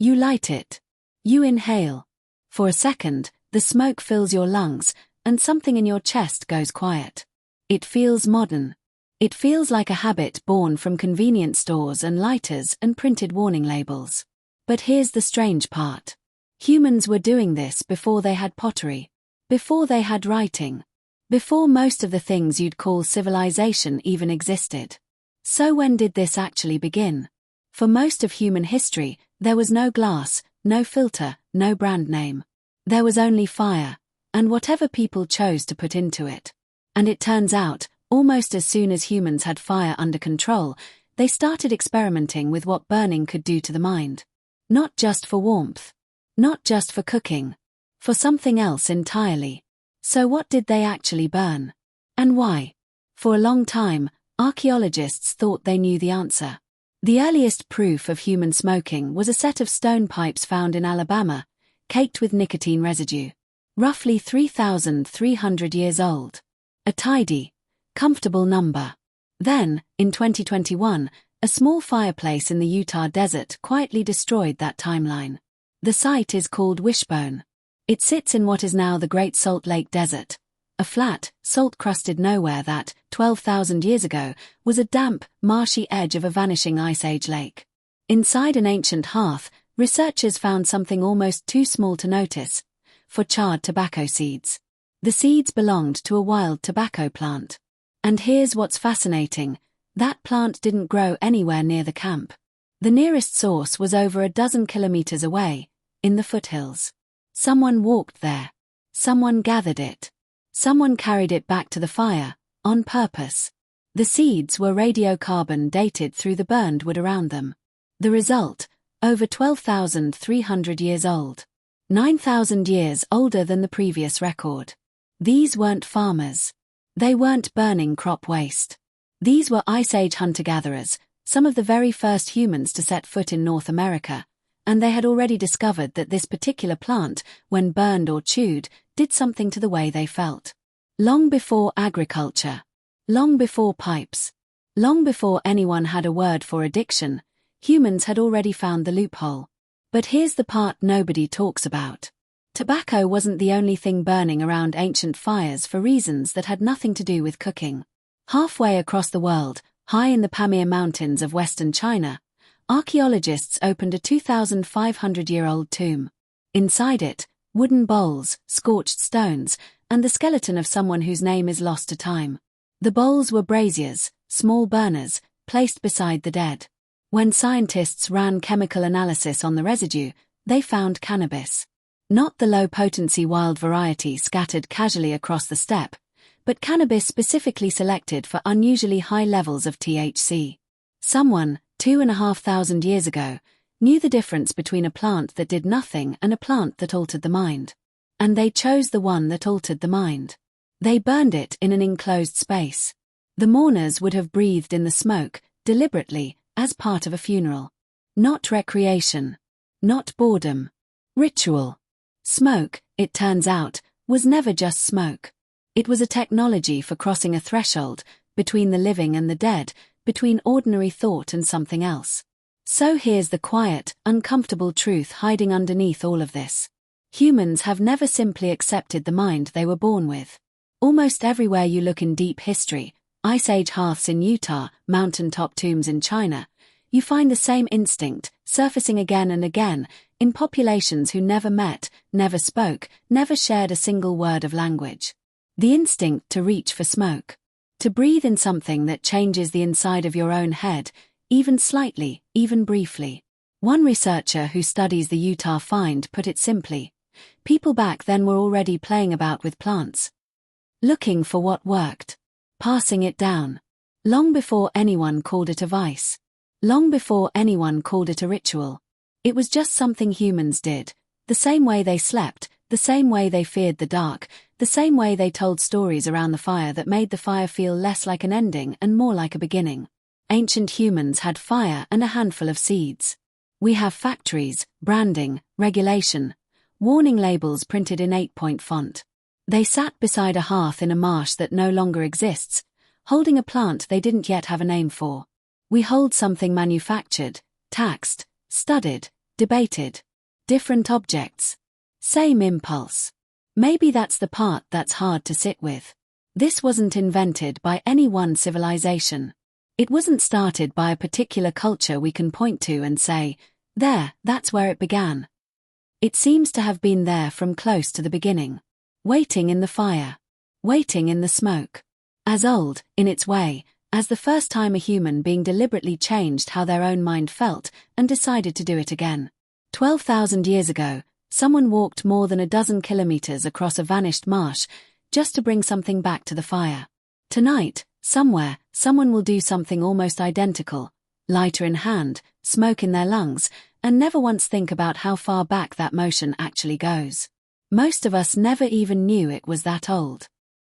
You light it. You inhale. For a second, the smoke fills your lungs, and something in your chest goes quiet. It feels modern. It feels like a habit born from convenience stores and lighters and printed warning labels. But here's the strange part. Humans were doing this before they had pottery, before they had writing, before most of the things you'd call civilization even existed. So when did this actually begin? For most of human history, there was no glass, no filter, no brand name. There was only fire, and whatever people chose to put into it. And it turns out, almost as soon as humans had fire under control, they started experimenting with what burning could do to the mind. Not just for warmth. Not just for cooking. For something else entirely. So what did they actually burn? And why? For a long time, archaeologists thought they knew the answer. The earliest proof of human smoking was a set of stone pipes found in Alabama, caked with nicotine residue. Roughly 3,300 years old. A tidy, comfortable number. Then, in 2021, a small fireplace in the Utah desert quietly destroyed that timeline. The site is called Wishbone. It sits in what is now the Great Salt Lake Desert, a flat, salt-crusted nowhere that, 12,000 years ago, was a damp, marshy edge of a vanishing Ice Age lake. Inside an ancient hearth, researchers found something almost too small to notice: for charred tobacco seeds. The seeds belonged to a wild tobacco plant. And here's what's fascinating: that plant didn't grow anywhere near the camp. The nearest source was over a dozen kilometers away, in the foothills. Someone walked there. Someone gathered it. Someone carried it back to the fire, on purpose. The seeds were radiocarbon dated through the burned wood around them. The result: over 12,300 years old. 9,000 years older than the previous record. These weren't farmers. They weren't burning crop waste. These were Ice Age hunter-gatherers, some of the very first humans to set foot in North America, and they had already discovered that this particular plant, when burned or chewed, did something to the way they felt. Long before agriculture. Long before pipes. Long before anyone had a word for addiction, humans had already found the loophole. But here's the part nobody talks about. Tobacco wasn't the only thing burning around ancient fires for reasons that had nothing to do with cooking. Halfway across the world, high in the Pamir Mountains of western China, archaeologists opened a 2,500-year-old tomb. Inside it, wooden bowls, scorched stones, and the skeleton of someone whose name is lost to time. The bowls were braziers, small burners, placed beside the dead. When scientists ran chemical analysis on the residue, they found cannabis. Not the low-potency wild variety scattered casually across the steppe, but cannabis specifically selected for unusually high levels of THC. Someone, 2,500 years ago, knew the difference between a plant that did nothing and a plant that altered the mind. And they chose the one that altered the mind. They burned it in an enclosed space. The mourners would have breathed in the smoke, deliberately, as part of a funeral. Not recreation. Not boredom. Ritual. Smoke, it turns out, was never just smoke. It was a technology for crossing a threshold, between the living and the dead, between ordinary thought and something else. So here's the quiet, uncomfortable truth hiding underneath all of this. Humans have never simply accepted the mind they were born with. Almost everywhere you look in deep history, Ice Age hearths in Utah, mountaintop tombs in China, you find the same instinct, surfacing again and again, in populations who never met, never spoke, never shared a single word of language. The instinct to reach for smoke. To breathe in something that changes the inside of your own head, even slightly, even briefly. One researcher who studies the Utah find put it simply: people back then were already playing about with plants. Looking for what worked. Passing it down. Long before anyone called it a vice. Long before anyone called it a ritual. It was just something humans did, the same way they slept, the same way they feared the dark, the same way they told stories around the fire that made the fire feel less like an ending and more like a beginning. Ancient humans had fire and a handful of seeds. We have factories, branding, regulation, warning labels printed in 8-point font. They sat beside a hearth in a marsh that no longer exists, holding a plant they didn't yet have a name for. We hold something manufactured, taxed, studied, debated. Different objects. Same impulse. Maybe that's the part that's hard to sit with. This wasn't invented by any one civilization. It wasn't started by a particular culture we can point to and say, there, that's where it began. It seems to have been there from close to the beginning. Waiting in the fire. Waiting in the smoke. As old, in its way, as the first time a human being deliberately changed how their own mind felt and decided to do it again. 12,000 years ago, someone walked more than a dozen kilometers across a vanished marsh just to bring something back to the fire. Tonight, somewhere, someone will do something almost identical, lighter in hand, smoke in their lungs, and never once think about how far back that motion actually goes. Most of us never even knew it was that old.